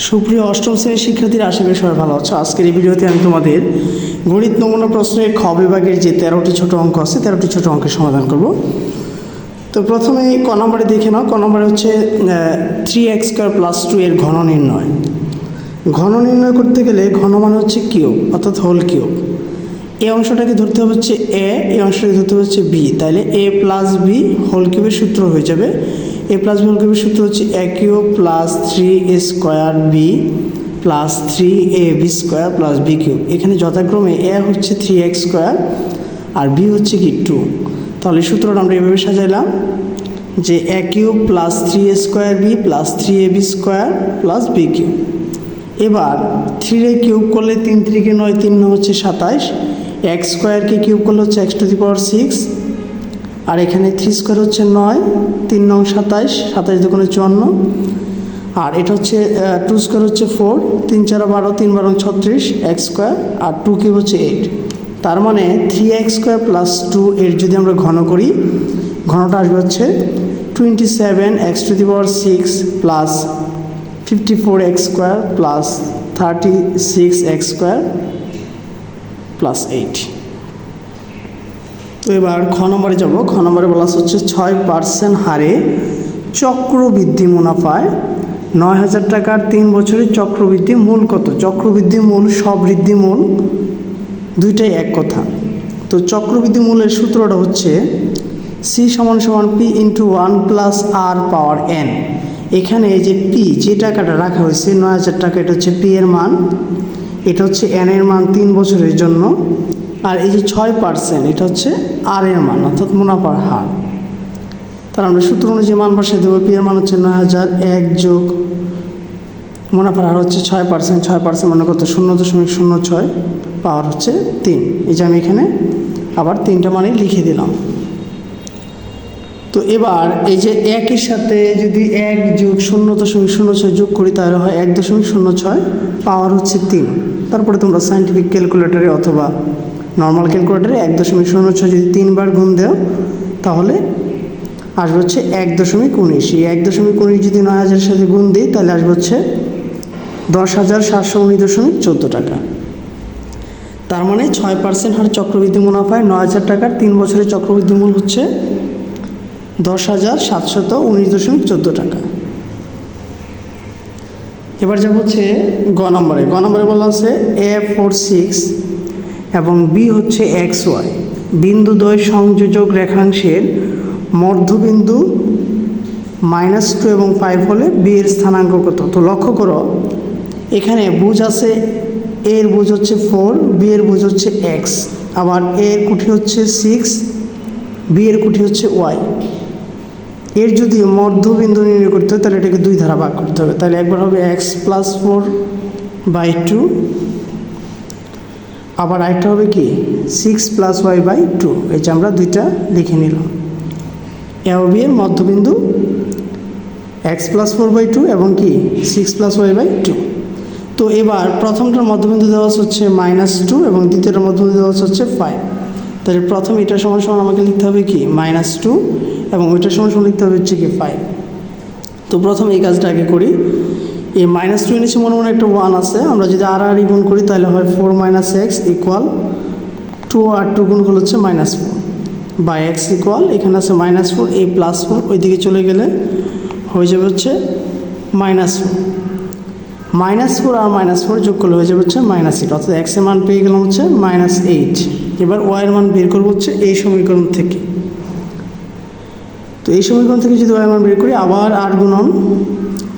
সুপ্রিয় অষ্টম শ্রেণীর শিক্ষার্থীরা, আশা করি সবাই ভালো আছো। আজকের এই ভিডিওতে আমি তোমাদের গণিত নমুনা প্রশ্নের খ বিভাগের যে 13টি ছোট অঙ্ক আছে 13টি ছোট অঙ্কের সমাধান করব। তো প্রথমে ক নম্বরে দেখে নাও। ক নম্বরে হচ্ছে 3x² + 2 এর ঘন নির্ণয়। ঘন নির্ণয় করতে গেলে ঘন মানে হচ্ছে কিউব, অর্থাৎ হোল কিউব। এই অংশটাকে ধরতে হবে হচ্ছে এ, এই অংশটাকে ধরতে হবে হচ্ছে বি। তাহলে a + b হোল কিউবের সূত্র হয়ে যাবে। a + b হোল কিউবের সূত্র হচ্ছে a³ + 3a² b + 3ab² + b³ এখানে যথাক্রমে a হচ্ছে 3x² আর b হচ্ছে কি 2। তাহলে সূত্রটা আমরা এভাবে সাজাইলাম যে a³ + 3a² b + 3ab² + b³। এবার 3 এ কিউব করলে 3 × 3 = 9, 3 × 9 হচ্ছে 27। x² কে কিউব করলে হচ্ছে x⁻6 আর এখানে 3² হচ্ছে 9, 3 × 9 = 27, 27 × 2 = 54 আর এটা হচ্ছে 2² হচ্ছে 4, 3 × 4 = 12, 3 × 12 = 36 x² আর 2³ হচ্ছে 8। তার মানে 3x² + 2 এর যদি আমরা ঘন করি, ঘনটা আসবে হচ্ছে 27x⁻6 + 54x² + 36x² + 8। তো এবার খ নম্বরে যাব। খ নম্বরে বলা হচ্ছে 6% হারে চক্রবৃদ্ধি মুনাফায় 9,000 টাকার 3 বছরের চক্রবৃদ্ধি মূল কত? চক্রবৃদ্ধি মূল, সবৃদ্ধি মূল দুইটাই এক কথা। তো চক্রবৃদ্ধি মূলের সূত্রটা হচ্ছে c = p × 1 + r পাওয়ার n। এখানে যে p যে টাকাটা রাখা হয়েছে 9,000 টাকা, এটা হচ্ছে p এর মান, এটা হচ্ছে n এর মান 3 বছরের জন্য, আর এই যে 6% এটা হচ্ছে r এর মান, অর্থাৎ মুনাফার হার। তাহলে আমরা সূত্র অনুযায়ী মান বসিয়ে দেবো। p এর মান হচ্ছে 9,000, 1 যোগ মুনাফার হার হচ্ছে 6%, 6% মানে কত? 0.06 পাওয়ার হচ্ছে 3। এই যে আমি এখানে আবার 3টা মানে লিখে দিলাম। তো এবার এই যে 1 এর সাথে যদি 1 যোগ 0.06 যোগ করি তাহলে হয় 1.06 পাওয়ার হচ্ছে 3। তারপরে তোমরা সায়েন্টিফিক ক্যালকুলেটরে অথবা নর্মাল ক্যালকুলেটরে 1.06 যদি 3 বার গুণ দাও তাহলে আসবে হচ্ছে 1.19। এই 1.19 যদি 9,000 এর সাথে গুণ দিই তাহলে আসবে হচ্ছে 10,719.14 টাকা। তার মানে 6% হার চক্রবৃদ্ধি মুনাফায় 9,000 টাকার 3 বছরের চক্রবৃদ্ধি মূল হচ্ছে 10,719.14 টাকা। এবার যাব হচ্ছে গ নম্বরে। গ নম্বরে বলা আছে a46 এবং b হচ্ছে xy বিন্দুদ্বয় সংযোজক রেখাংশের মধ্যবিন্দু -2 এবং 5 হলে b এর স্থানাঙ্ক কত? তো লক্ষ্য করো এখানে বুঝ আছে, a এর বুঝ হচ্ছে 4, b এর বুঝ হচ্ছে x, আবার a এর কুঠি হচ্ছে 6, b এর কুঠি হচ্ছে y। এর যদি মধ্যবিন্দু নির্ণয় করতে হয় তাহলে এটাকে 2 ধারা ভাগ করতে হবে। তাহলে একবার হবে x + 4/2, আবার আরেকটা হবে কি 6 + y/2। এই যে আমরা 2টা লিখে নিলাম। a ও b এর মধ্যবিন্দু x + 4/2 এবং কি 6 + y/2। তো এবার প্রথমটার মধ্যবিন্দু দেওয়া হচ্ছে -2 এবং দ্বিতীয়টার মধ্যবিন্দু দেওয়া হচ্ছে 5। তাহলে প্রথমে এটা সমান সমান আমাকে লিখতে হবে কি -2 এবং ওইটা সমান সমান লিখতে হবে হচ্ছে কি 5। তো প্রথমে এই কাজটা আগে করি। এই -2 নিচে মনে মনে একটা 1 আছে, আমরা যদি আর গুণ করি তাহলে হয় 4 - x = 2 আর 2 গুণ করলে হচ্ছে -4 বা x = এখানে আছে -4, a + 4 ওইদিকে চলে গেলে হয়ে যাবে হচ্ছে -4। -4 আর -4 যোগ করলে হয়ে যাবে হচ্ছে -8, অর্থাৎ x এর মান পেয়ে গেলাম হচ্ছে -8। এবার y এর মান বের করবো হচ্ছে এই সমীকরণ থেকে। তো এই সমীকরণ থেকে যদি y এর মান বের করি, আবার 8 গুণন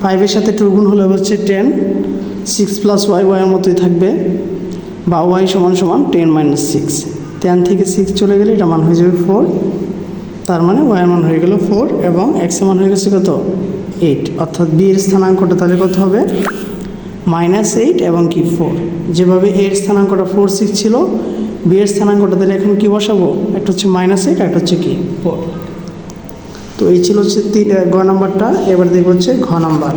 5 এর সাথে 2 গুণ হলে হচ্ছে 10, 6 + y এর মতোই থাকবে, বা y = 10 - 6। 10 থেকে 6 চলে গেলে এটা মান হয়ে যাবে 4। তার মানে y এর মান হয়ে গেল 4 এবং x এর মান হয়ে গেছে কত? 8। অর্থাৎ b এর স্থানাঙ্কটা তাহলে কত হবে? -8 এবং কি 4। যেভাবে a এর স্থানাঙ্কটা 4, 6 ছিল, b এর স্থানাঙ্কটা তাহলে এখন কি বসাবো? একটা হচ্ছে -8, একটা হচ্ছে কি 4। তো এই ছিল হচ্ছে গ নাম্বারটা। এবার দেখব হচ্ছে ঘ নাম্বার।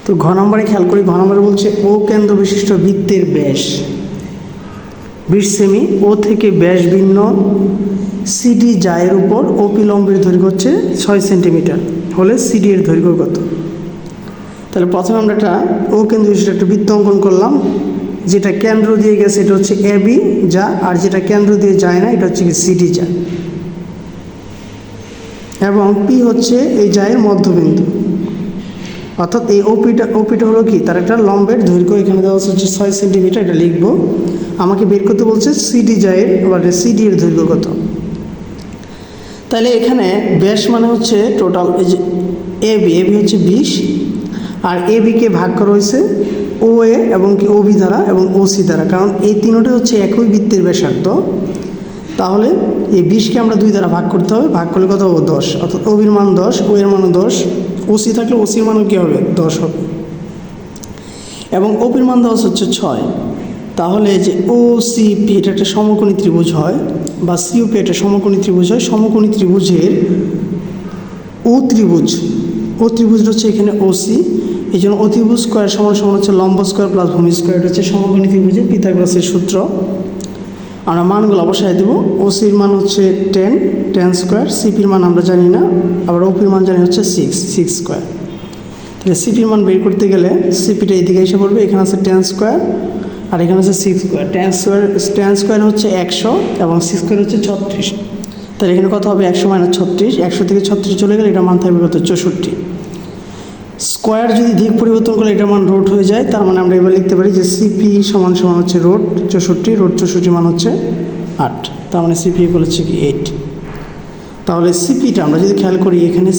তো ঘ নম্বরে খেয়াল করি। ঘ নম্বরে বলছে ও কেন্দ্র বিশিষ্ট বৃত্তের ব্যাস 20 সেমি, ও থেকে ব্যাস ভিন্ন সিডি জায়ের উপর OP লম্বের দৈর্ঘ্য হচ্ছে 6 সেন্টিমিটার হলে সিডি এর দৈর্ঘ্য কত? তাহলে প্রথমে আমরা একটা ও কেন্দ্র বিশিষ্ট একটা বৃত্ত অঙ্কন করলাম, যেটা কেন্দ্র দিয়ে গেছে এটা হচ্ছে এবি যা, আর যেটা কেন্দ্র দিয়ে যায় না এটা হচ্ছে কি সিডি যা, এবং পি হচ্ছে এই জায়ের মধ্যবিন্দু। অর্থাৎ এই ওপিটা হলো কি, তার একটা লম্বের দৈর্ঘ্য এখানে দেওয়া হচ্ছে 6 সেন্টিমিটার, এটা লিখবো। আমাকে বের করতে বলছে সিডি জায়ের, মানে সিডি এর দৈর্ঘ্য কত। তাহলে এখানে ব্যাস মানে হচ্ছে টোটাল এই যে এবি হচ্ছে 20, আর এবিকে ভাগ করা হয়েছে ও এ এবং কি ওবি দ্বারা এবং ওসি দ্বারা, কারণ এই তিনটে হচ্ছে একই বৃত্তের ব্যাসার্ধ। তাহলে এই 20কে আমরা 2 দ্বারা ভাগ করতে হবে, ভাগ করলে কত হবে 10, অর্থাৎ ওবির মান 10, ও এর মানও 10, ওসি থাকলে ওসির মানও কী হবে 10 হবে, এবং ওপির মান দেওয়া হচ্ছে 6। তাহলে যে ও সিপি এটা একটা সমকোণী ত্রিভুজ হয়, বা সিওপি এটা সমকোণী ত্রিভুজ হয়। সমকোণী ত্রিভুজের ও ত্রিভুজটা হচ্ছে এখানে ওসি, এই জন্য অতিভুজ স্কোয়ার সমান সমান হচ্ছে লম্ব স্কোয়ার প্লাস ভূমি স্কোয়ার, এটা হচ্ছে সমকোণী ত্রিভুজের পিথাগোরাসের সূত্র। আমরা মানগুলো অবশ্যই দেবো। ওসির মান হচ্ছে 10 স্কোয়ার, সিপির মান আমরা জানি না, আবার ওপির মান জানি হচ্ছে 6 স্কোয়ার। তাহলে সিপির মান বের করতে গেলে সিপিটা এইদিকে এসে পড়বে, এখানে আছে 10 স্কোয়ার আর এখানে আছে 6 স্কোয়ার। 10 স্কোয়ার হচ্ছে 100 এবং 6 স্কোয়ার হচ্ছে 36। তাহলে এখানে কত হবে 100 - 36, 100 থেকে 36 চলে গেলে এটার মান থাকবে কত 64। স্কোয়ার যদি দিক পরিবর্তন করলে এটার মান রুট হয়ে যায়, তার মানে আমরা এবার লিখতে পারি যে সিপি সমান সমান হচ্ছে রুট 64, রুট 64 মান হচ্ছে 8, তার মানে সিপি হচ্ছে কি 8। তাহলে সিপিটা আমরা যদি খেয়াল করি, এখানে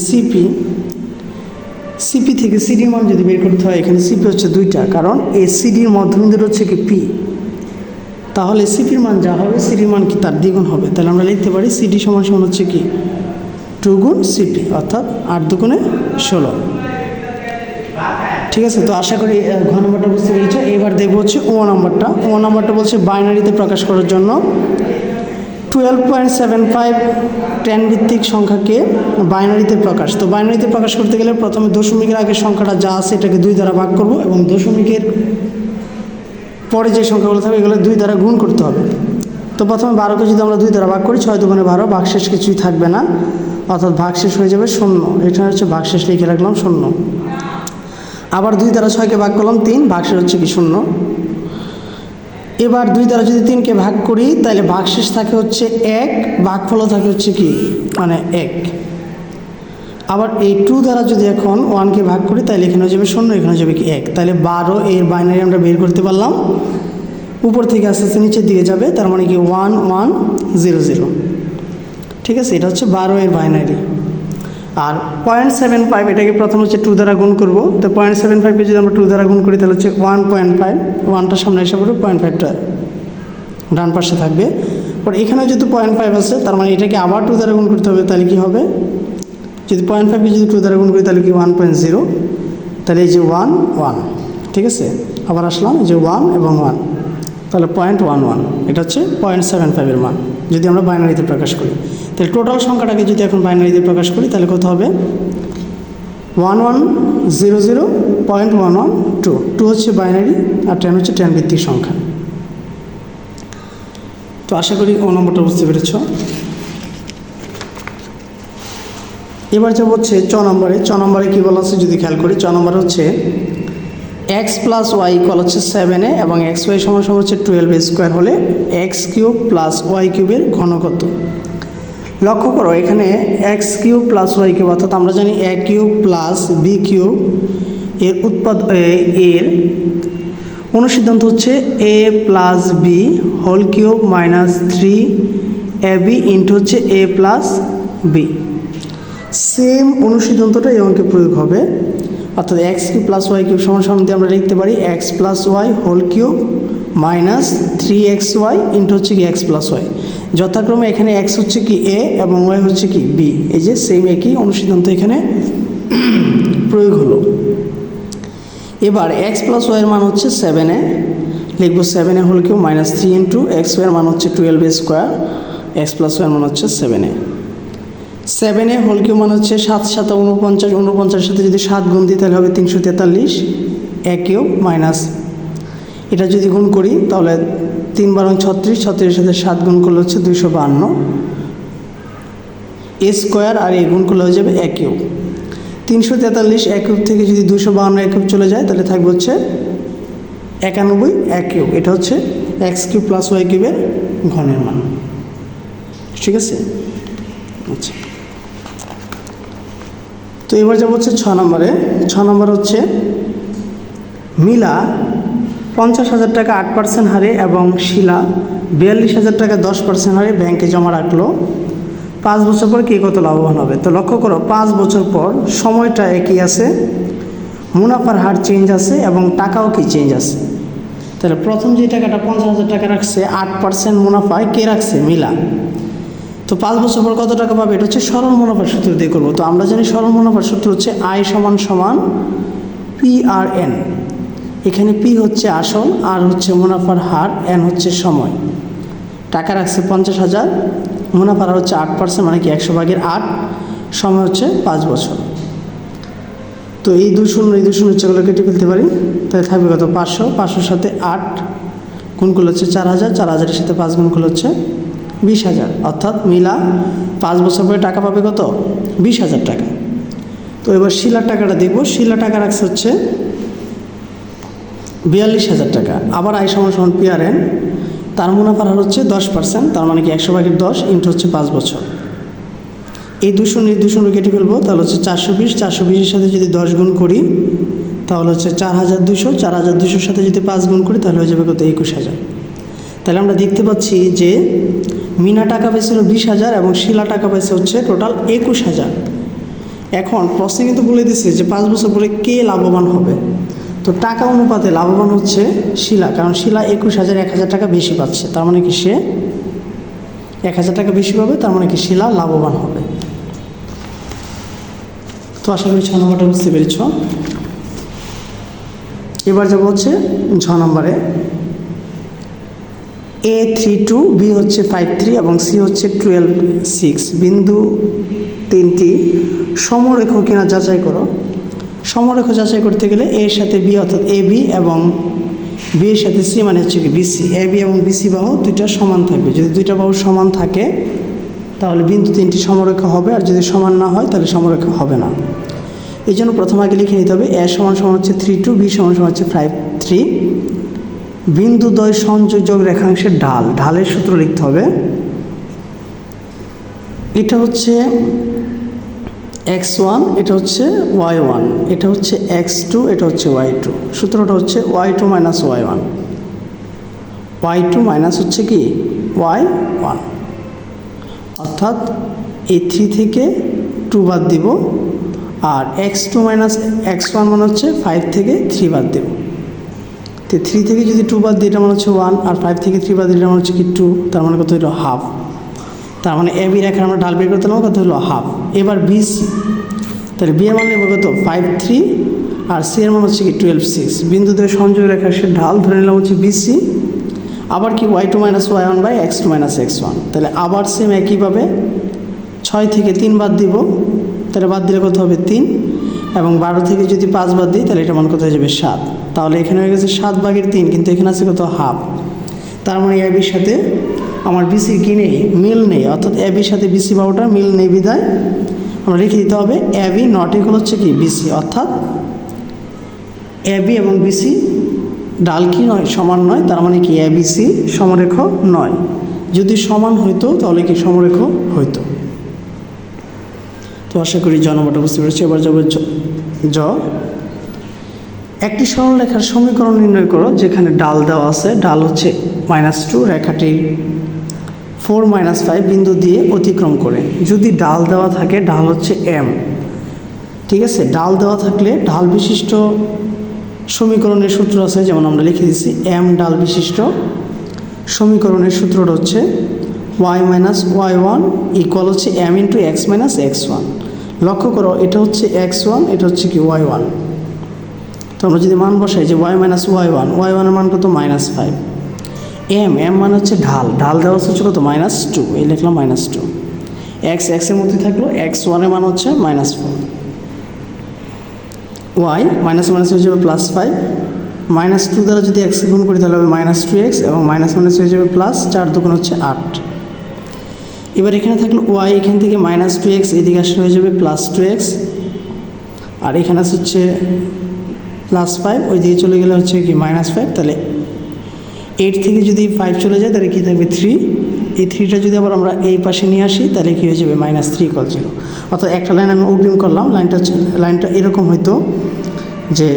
সিপি থেকে সিডির মান যদি বের করতে হয়, এখানে সিপি হচ্ছে 2টা, কারণ এই সিডির মধ্যবিন্দুটা হচ্ছে কি পি। তাহলে সিপির মান যা হবে সিডির মান কি তার দ্বিগুণ হবে। তাহলে আমরা লিখতে পারি সিডি সমান সমান হচ্ছে কি 2 গুণ সিপি, অর্থাৎ 8 দুগুণে 16। ঠিক আছে, তো আশা করি ঘ নম্বরটা বুঝতে পেরেছো। এবার দেখবো হচ্ছে ও নাম্বারটা বলছে বাইনারিতে প্রকাশ করার জন্য 12.75 10 ভিত্তিক সংখ্যাকে বাইনারিতে প্রকাশ। তো বাইনারিতে প্রকাশ করতে গেলে প্রথমে দশমিকের আগের সংখ্যাটা যা আছে এটাকে 2 দ্বারা ভাগ করব, এবং দশমিকের পরে যে সংখ্যাগুলো থাকবে এগুলো 2 দ্বারা গুণ করতে হবে। তো প্রথমে 12কে যদি আমরা 2 দ্বারা ভাগ করি, 6 দুগুণে 12, ভাগশেষ কিছুই থাকবে না, অর্থাৎ ভাগশেষ হয়ে যাবে 0। এখানে হচ্ছে ভাগশেষ লিখে রাখলাম 0। আবার 2 দ্বারা 6কে ভাগ করলাম 3, ভাগশেষ হচ্ছে কি 0। এবার 2 দ্বারা যদি 3কে ভাগ করি তাহলে ভাগশেষ থাকে হচ্ছে 1, ভাগফলও থাকে হচ্ছে কি মানে 1। আবার এই 2 দ্বারা যদি এখন 1কে ভাগ করি তাহলে এখানে হয়ে যাবে 0, এখানে যাবে কি 1। তাহলে 12 এর বাইনারি আমরা বের করতে পারলাম। উপর থেকে আস্তে আস্তে নিচের দিকে যাবে, তার মানে কি 1 1 0 0। ঠিক আছে, এটা হচ্ছে 12 এর বাইনারি। আর 0.75 এটাকে প্রথম হচ্ছে 2 দ্বারা গুণ করব। তো 0.75কে যদি আমরা 2 দ্বারা গুণ করি তাহলে হচ্ছে 1.5, 1টা সামনে এসে পড়বে, 0.5টা ডান পাশে থাকবে। পরে এখানে যেহেতু 0.5 আছে, তার মানে এটাকে আবার 2 দ্বারা গুণ করতে হবে। তাহলে কি হবে, যদি 0.5কে যদি 2 দ্বারা গুণ করি তাহলে কি 1.0, তাহলে এই যে 1 1। ঠিক আছে, আবার আসলাম এই যে 1 এবং 1, তাহলে 0.11, এটা হচ্ছে 0.75 এর মান যদি আমরা বাইনারিতে প্রকাশ করি। তাহলে টোটাল সংখ্যাটাকে যদি এখন বাইনারিতে প্রকাশ করি তাহলে কত হবে 1100.112। 2 হচ্ছে বাইনারি আর 10 হচ্ছে 10 ভিত্তিক সংখ্যা। তো আশা করি ও নম্বরটা বুঝতে পেরেছ। এবার যাব হচ্ছে চ নম্বরে কী বলা আছে যদি খেয়াল করি, চ নম্বরে হচ্ছে x + y = হচ্ছে 7a এবং xy সমান হচ্ছে 12a স্কোয়ার হলে x³ + y³ এর ঘন কত। লক্ষ্য করো এখানে x³ + y³ অর্থাৎ আমরা জানি a³ + b³ এর অনুসিদ্ধান্ত হচ্ছে a + b হোল³ - 3ab ইন্টু হচ্ছে a + b। সেম অনুসিদ্ধান্তটা এই অঙ্কে প্রয়োগ হবে, অর্থাৎ x³ + y³ সমান দিয়ে আমরা লিখতে পারি x + y হোল³ - 3xy ইন্টু হচ্ছে কি x + y। যথাক্রমে এখানে x হচ্ছে কি a এবং y হচ্ছে কি b। এই যে সেম একই অনুসিদ্ধান্ত এখানে প্রয়োগ হলো। এবার x + y এর মান হচ্ছে 7a, লিখবো 7a হোল³ - 3 ইন্টু xy এর মান হচ্ছে 12a স্কোয়ার, x + y এর মান হচ্ছে 7a। 7a হোল³ মান হচ্ছে 7 × 7 = 49, 49 সাথে যদি 7 গুণ দিই তাহলে হবে 343, a³ মাইনাস এটা যদি গুণ করি তাহলে 3 × 12 = 36, 36 সাথে 7 গুণ করলে হচ্ছে 252 a স্কোয়ার, আর এই গুণ করলে হয়ে যাবে a³। 343 এক কিউব থেকে যদি 252 এক কিউব চলে যায় তাহলে থাকবে হচ্ছে 91 এক কিউব। এটা হচ্ছে এক্স কিউব প্লাস ওয়াই কিউবের ঘনের মান। ঠিক আছে, আচ্ছা। তো এবার যাব হচ্ছে 6 নম্বরে। 6 নম্বর হচ্ছে মিলা 50,000 টাকা 8% হারে এবং শিলা 42,000 টাকা 10% হারে ব্যাংকে জমা রাখলো। 5 বছর পর কে কত লাভবান হবে? তো লক্ষ্য করো, 5 বছর পর সময়টা একই আছে, মুনাফার হার চেঞ্জ আছে এবং টাকাও কি চেঞ্জ আছে। তাহলে প্রথম যে টাকাটা 50,000 টাকা রাখছে 8% মুনাফায় কে রাখছে? মিলা। তো 5 বছর পর কত টাকা পাবে? এটা হচ্ছে সরল মুনাফার সূত্র দিয়ে করবো। তো আমরা জানি সরল মুনাফার সূত্র হচ্ছে আই সমান সমান PRN। এখানে পি হচ্ছে আসল, আর হচ্ছে মুনাফার হার, এন হচ্ছে সময়। টাকা রাখছে 50,000, মুনাফার হার হচ্ছে 8%, মানে কি 100/8, সময় হচ্ছে 5 বছর। তো এই 2 শূন্য ইচ্ছাগুলো কেটে ফেলতে পারি, তাহলে থাকবে কত? 500, 500-র সাথে 8 গুণ করলে হচ্ছে 4,000, 4,000-এর সাথে 5 গুণ করলে হচ্ছে 20,000। অর্থাৎ মিলা 5 বছর পরে টাকা পাবে কত? 20,000 টাকা। তো এবার শিলার টাকাটা দেখব। শিলা টাকা রাখছে হচ্ছে 42,000 টাকা। আবার আই সমান সমান PRN, তার মুনাফার হার হচ্ছে 10%, তার মানে কি 100/10 ইন্টু হচ্ছে 5 বছর। এই 200 কেটে ফেলবো, তাহলে হচ্ছে 420, 420-এর সাথে যদি 10 গুণ করি তাহলে হচ্ছে 4,200, 4,200-র সাথে যদি 5 গুণ করি তাহলে হয়ে যাবে কত? 21,000। তাহলে আমরা দেখতে পাচ্ছি যে মিনা টাকা পেয়েছিল 20,000 এবং শিলা টাকা পেয়েছে হচ্ছে টোটাল 21,000। এখন প্রশ্নে কিন্তু বলে দিচ্ছে যে 5 বছর পরে কে লাভবান হবে। তো টাকা অনুপাতে লাভবান হচ্ছে শিলা, কারণ শিলা 21,000 1,000 টাকা বেশি পাচ্ছে, তার মানে কি সে 1,000 টাকা বেশি পাবে, তার মানে কি শিলা লাভবান হবে। তো আশা করি 6 নম্বরটা বুঝতে পেরেছ। এবার যাব হচ্ছে 6 নম্বরে। A32, B হচ্ছে 53 এবং C হচ্ছে 12.6 বিন্দু 3টি সমরেখ কিনা যাচাই করো। সমরেখ যাচাই করতে গেলে এর সাথে বি অর্থাৎ AB এবং বি এর সাথে সি মানে হচ্ছে কি BC। AB এবং BC বাহু দুইটা সমান থাকবে। যদি দুইটা বাহু সমান থাকে তাহলে বিন্দু 3টি সমরেখ হবে, আর যদি সমান না হয় তাহলে সমরেখ হবে না। এই জন্য প্রথম আগে লিখে নিতে হবে A সমান সমান হচ্ছে 3.2, B সমান সমান হচ্ছে 5.3। বিন্দু দ্বয় সংযোজক রেখাংশের ঢালের সূত্র লিখতে হবে। এটা হচ্ছে x1, এটা হচ্ছে y1, এটা হচ্ছে x2, এটা হচ্ছে y2। সূত্রটা হচ্ছে y2 minus y1, y2 minus হচ্ছে কি y1। অর্থাৎ এই 3 থেকে 2 বাদ দিব, আর x2 মাইনাস x1 মানে হচ্ছে 5 থেকে 3 বাদ দেব। তো 3 থেকে যদি 2 বাদ দিই এটা মানে হচ্ছে 1, আর 5 থেকে 3 বাদ দিই এটা মানে হচ্ছে কি 2, তার মানে কত হলো হাফ। তার মানে AB রেখার আমরা ঢাল বের করতে কত হলো হাফ। এবার BC, তাহলে B এর মান নেব কত? 5.3, আর C এর মান হচ্ছে কি 12.6। বিন্দুদের সংযোগ রেখার সে ঢাল ধরে নিলাম হচ্ছে BC। আবার কি y2 minus y1 by x2 minus x1। তাহলে আবার সেম একইভাবে 6 থেকে 3 বাদ দিব, তাহলে বাদ দিলে কত হবে 3, এবং 12 থেকে যদি 5 বাদ দিই তাহলে এটা মান কত হয়ে যাবে 7। তাহলে এখানে হয়ে গেছে 7/3, কিন্তু এখানে আছে কত? হাফ। তার মানে ABর সাথে আমার BC কি নেই? মিল নেই। অর্থাৎ ABর সাথে BC বাহুটা মিল নেই বিধায় আমরা রেখে দিতে হবে AB নট ইকুয়াল হচ্ছে কি BC। অর্থাৎ AB এবং BC ডাল কি নয়? সমান নয়। তার মানে কি ABC সমরেখ নয়। যদি সমান হইতো তাহলে কি সমরেখ হইতো। তো আশা করি জ নম্বরটা বুঝতে পেরেছি। এবার যাবে জ। একটি সরলরেখার সমীকরণ নির্ণয় করো যেখানে ডাল দেওয়া আছে, ডাল হচ্ছে -2, রেখাটি 4 - 5 বিন্দু দিয়ে অতিক্রম করে। যদি ডাল দেওয়া থাকে, ডাল হচ্ছে M, ঠিক আছে। ডাল দেওয়া থাকলে ডাল বিশিষ্ট সমীকরণের সূত্র আছে, যেমন আমরা লিখে দিচ্ছি M ডাল বিশিষ্ট সমীকরণের সূত্রটা হচ্ছে y - y1 ইকুয়াল হচ্ছে M ইন্টু x - x1। লক্ষ্য করো, এটা হচ্ছে x1, এটা হচ্ছে কি y1। তো আমরা যদি মান বসাই যে y - y1, y1 এর মান কত? -5। M মানে হচ্ছে ঢাল, ঢাল দেওয়া হচ্ছে কত? -2, এই লিখলাম -2। x এর মধ্যে থাকলো, x1 এর মান হচ্ছে -4। y মাইনাস হয়ে যাবে +5, -2 দ্বারা যদি x গুণ করি তাহলে হবে -2x, এবং মাইনাস হয়ে যাবে প্লাস, 4 দুগুণ হচ্ছে 8। এবার এখানে থাকলো y, এখান থেকে -2x এদিকে আসলে হয়ে যাবে +2x, আর এখানে আছে হচ্ছে +5, ওই দিকে চলে গেলে হচ্ছে কি -5। তাহলে 8 থেকে যদি 5 চলে যায় তাহলে কী থাকবে 3। এই 3টা যদি আবার আমরা এই পাশে নিয়ে আসি তাহলে কী হয়ে যাবে -3 = 0। অর্থাৎ একটা লাইন আমি অগ্রিম করলাম, লাইনটা এরকম হয়তো যে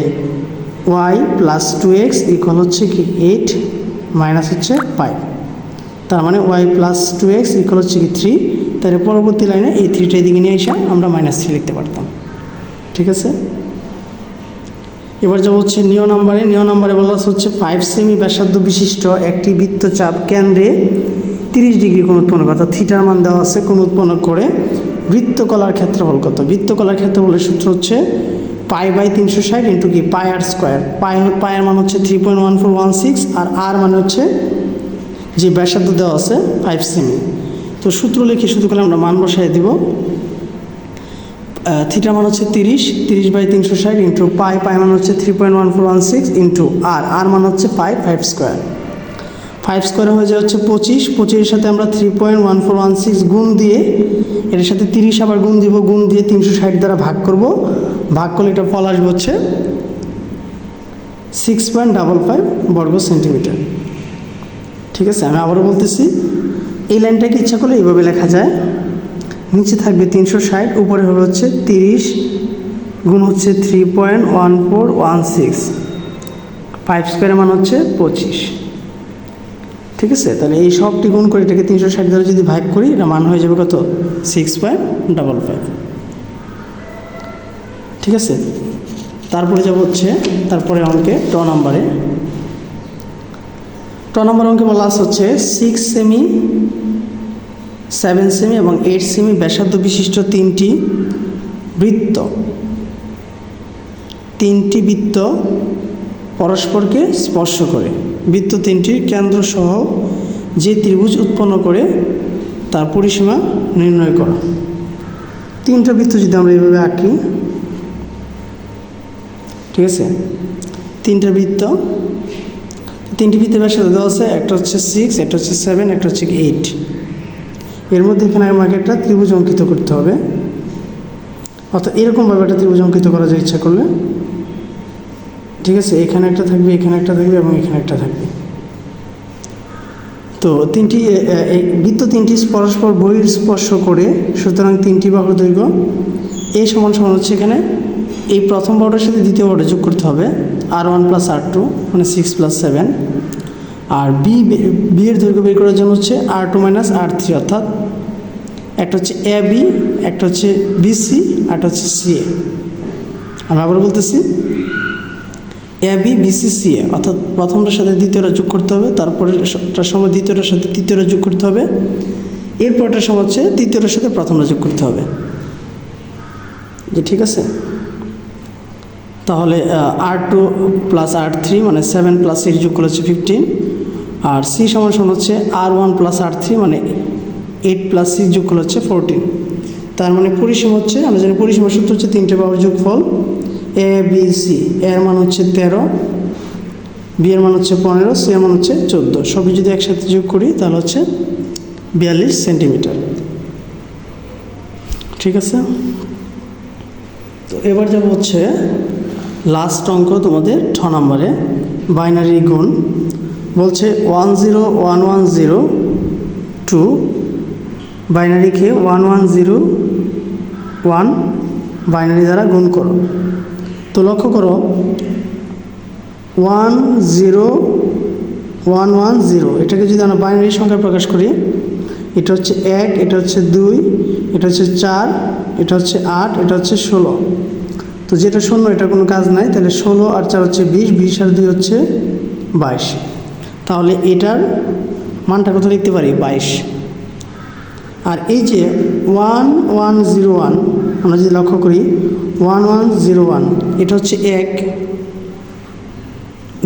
y + 2x = হচ্ছে কি 8 মাইনাস হচ্ছে 5। তার মানে y + 2x = হচ্ছে কি 3। তাহলে পরবর্তী লাইনে এই 3টা এদিকে নিয়ে এসে আমরা -3 লিখতে পারতাম। ঠিক আছে, এবার যাব হচ্ছে নিয় নাম্বারে বলা হচ্ছে 5 সেমি ব্যাসার্ধ বিশিষ্ট একটি বৃত্তচাপ কেন্দ্রে 30 ডিগ্রি কোণ উৎপন্ন করে, অর্থাৎ থিটার মান দেওয়া আছে, কোণ উৎপন্ন করে বৃত্তকলার ক্ষেত্রফল কত? বৃত্তকলার ক্ষেত্রফলের সূত্র হচ্ছে π/360 ইন্টু কি πr²। পায়ের মান হচ্ছে 3.1416 আর আর মানে হচ্ছে যে ব্যাসার্ধ দেওয়া আছে 5 সেমি। তো সূত্র লিখে শুধু করে আমরা মান বসাই দিব। থিটার মান হচ্ছে 30/360 ইন্টু পাই মান হচ্ছে 3.1416 ইন্টু আর মান হচ্ছে 5 স্কোয়ার হয়ে যায় হচ্ছে 25 সাথে আমরা 3.1416 গুণ দিয়ে এর সাথে 30 আবার গুণ দিব, গুণ দিয়ে 360 দ্বারা ভাগ করব, ভাগ করলে এটা ফল আসবে হচ্ছে 6.55 বর্গ সেন্টিমিটার। ঠিক আছে, আমি আবারও বলতেছি, এই লাইনটাকে ইচ্ছা করলে এইভাবে লেখা যায়, নিচে থাকবে 360, উপরে হবে হচ্ছে 30 গুণ হচ্ছে 3.1416, 5 স্কোয়ারের মান হচ্ছে 25। ঠিক আছে, তাহলে এই সবটি গুণ করে এটাকে 360 দ্বারা যদি ভাগ করি এটা মান হয়ে যাবে কত? 6.55। ঠিক আছে, তারপরে যাব হচ্ছে তারপরে অঙ্কে ট নাম্বার অঙ্কে বলা হচ্ছে 6 সেমি, 7 সেমি এবং 8 সেমি ব্যাসার্ধ বিশিষ্ট তিনটি বৃত্ত পরস্পরকে স্পর্শ করে বৃত্ত তিনটির কেন্দ্র সহ যে ত্রিভুজ উৎপন্ন করে তার পরিসীমা নির্ণয় করা। তিনটা বৃত্ত যদি আমরা এইভাবে আঁকি, ঠিক আছে, তিনটি বৃত্তের ব্যাসার্ধ দেওয়া আছে, একটা হচ্ছে 6, একটা হচ্ছে 7, একটা হচ্ছে 8। এর মধ্যে এখানে আমাকে একটা ত্রিভুজ অঙ্কিত করতে হবে, অর্থাৎ এরকমভাবে একটা ত্রিভুজ অঙ্কিত করা যায় ইচ্ছা করলে। ঠিক আছে, এখানে একটা থাকবে, এখানে একটা থাকবে এবং এখানে একটা থাকবে। তো বৃত্ত তিনটি পরস্পর বহিঃস্পর্শ করে, সুতরাং তিনটি বাহুর দৈর্ঘ্য এই সমান হচ্ছে এখানে এই প্রথম বাহুটার সাথে দ্বিতীয় বাহুটা যোগ করতে হবে, r1 + r2 মানে 6 + 7। আর বি এর দৈর্ঘ্য বের করার জন্য হচ্ছে r2 - r3, অর্থাৎ একটা হচ্ছে AB, একটা হচ্ছে BC, একটা হচ্ছে CA। আমি আবার বলতেছি, AB BC CA, অর্থাৎ প্রথমটার সাথে দ্বিতীয়টা যোগ করতে হবে, তারপরেটার সময় দ্বিতীয়টার সাথে তৃতীয়টা যোগ করতে হবে, এরপরটার সময় হচ্ছে তৃতীয়টার সাথে প্রথমটা যোগ করতে হবে। যে ঠিক আছে, তাহলে r2 + r3 মানে 7 + 8 যোগ করলে হচ্ছে 15। আর C সমান হচ্ছে r1 + r3 মানে 8 + 6 যোগ করলে হচ্ছে 14। তার মানে পরিসীমা হচ্ছে, আমরা জানি পরিসীমার সূত্র হচ্ছে তিনটে বাহুর যোগফল ABC। এর মান হচ্ছে 13, B এর মান হচ্ছে 15, C এর মান হচ্ছে 14। সবই যদি একসাথে যোগ করি তাহলে হচ্ছে 42 সেন্টিমিটার। ঠিক আছে, তো এবার যাব হচ্ছে লাস্ট অঙ্ক তোমাদের 6 নম্বরে, বাইনারি গুণ। বলছে 10110 বাইনারিকে 1101 বাইনারি দ্বারা গুণ করো। তো লক্ষ্য করো 10110 এটাকে যদি আমরা বাইনারি সংখ্যা প্রকাশ করি, এটা হচ্ছে 1, এটা হচ্ছে 2, এটা হচ্ছে 4, এটা হচ্ছে 8, এটা হচ্ছে 16। তো যেটা 0 এটা কোনো কাজ নাই, তাহলে 16 আর 4 হচ্ছে 20, 20 আর 2 হচ্ছে 22। তাহলে এটার মানটা কত লিখতে পারি? 22। আর এই যে 1101 আমরা যদি লক্ষ্য করি 1101 এটা হচ্ছে 1,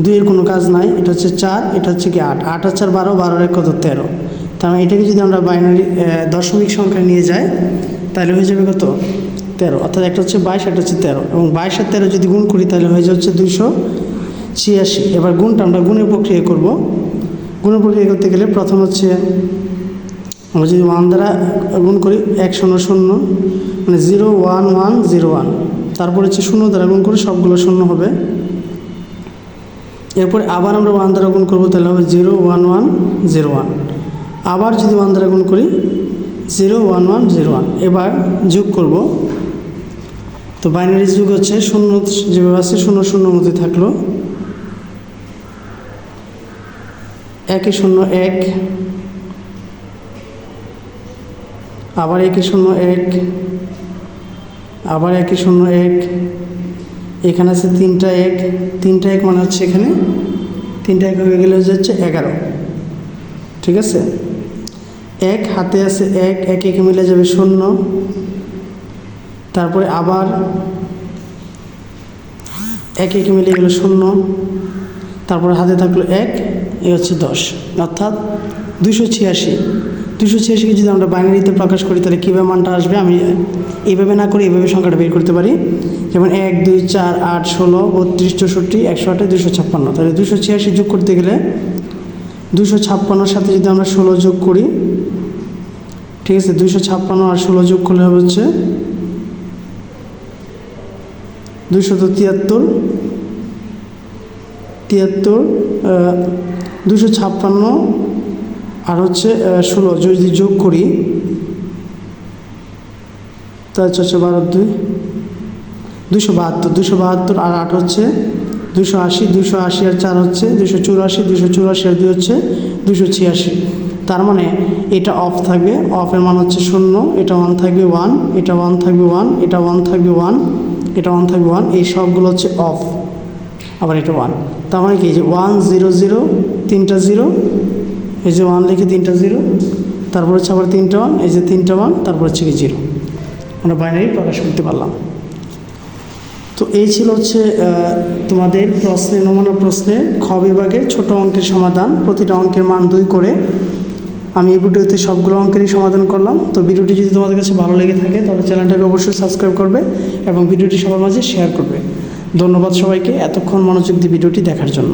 2 এর কোনো কাজ নাই, এটা হচ্ছে 4, এটা হচ্ছে কি 8, 8 আর 4 12, 12 আর 1 কত 13। তার মানে এটাকে যদি আমরা বাইনারি দশমিক সংখ্যা নিয়ে যাই তাহলে হয়ে যাবে কত? 13। অর্থাৎ একটা হচ্ছে 22, একটা হচ্ছে 13, এবং 22 আর 13 যদি গুণ করি তাহলে হয়ে যাচ্ছে 286। এবার গুণটা আমরা গুণের প্রক্রিয়া করব। গুণের প্রক্রিয়া করতে গেলে প্রথম হচ্ছে আমরা যদি 1 দ্বারা গুণ করি 100 0 মানে 01101, তারপর হচ্ছে 0 দ্বারা গুণ করে সবগুলো 0 হবে। এরপরে আবার আমরা 1 দ্বারা গুণ করবো, তাহলে হবে 0 1 1 0 1। আবার যদি 1 দ্বারা গুণ করি 0 1 1 0 1। এবার যোগ করব, তো বাইনারি যোগ হচ্ছে 0 যেভাবে আছে 0 0 মধ্যে থাকলো, 1 0 1, আবার 1 0 1, আবার 1 0 1, এখানে আছে 3টা 1, 3টা 1 মানে হচ্ছে এখানে 3টা 1 হয়ে গেলে হচ্ছে 11। ঠিক আছে, 1 হাতে আছে 1, 1 1 মিলে যাবে 0, তারপরে আবার 1 1 মিলে গেল 0, তারপরে হাতে থাকলো 1, এ হচ্ছে 10, অর্থাৎ 286। 286কে যদি আমরা বাইনারিতে প্রকাশ করি তাহলে কীভাবে মানটা আসবে, আমি এইভাবে না করে এইভাবে সংখ্যাটা বের করতে পারি। যেমন 1 2 4 8 16 32 64 108 256। তাহলে 286 যোগ করতে গেলে 256 সাথে যদি আমরা 16 যোগ করি, ঠিক আছে, 256 আর 16 যোগ করলে হবে হচ্ছে 273। 256 আর হচ্ছে 16 যদি যোগ করি তাহলে হচ্ছে 12 2 272, 272 আর 8 হচ্ছে 280, 280 আর 4 হচ্ছে 284, 284 আর 2 হচ্ছে 286। তার মানে এটা অফ থাকবে, অফের মান হচ্ছে 0, এটা 1 থাকবে 1, এটা 1 থাকবে 1, এটা 1 থাকবে 1, এটা 1 থাকবে 1, এই সবগুলো হচ্ছে অফ। আবার এটা 1, তার মানে কি, যে 1 0 0 3টা 0, এই যে 1 লিখে 3টা 0, তারপর হচ্ছে আবার 3টা 1, এই যে 3টা 1, তারপর হচ্ছে কি 0, আমরা বাইনারি প্রকাশ করতে পারলাম। তো এই ছিল হচ্ছে তোমাদের প্রশ্নের নমুনা প্রশ্নে খ বিভাগের ছোট অঙ্কের সমাধান। প্রতিটা অঙ্কের মান 2 করে আমি এই ভিডিওতে সবগুলো অঙ্কেরই সমাধান করলাম। তো ভিডিওটি যদি তোমাদের কাছে ভালো লেগে থাকে তাহলে চ্যানেলটাকে অবশ্যই সাবস্ক্রাইব করবে এবং ভিডিওটি সবার মাঝে শেয়ার করবে। ধন্যবাদ সবাইকে এতক্ষণ মনোযোগ দিয়ে ভিডিওটি দেখার জন্য।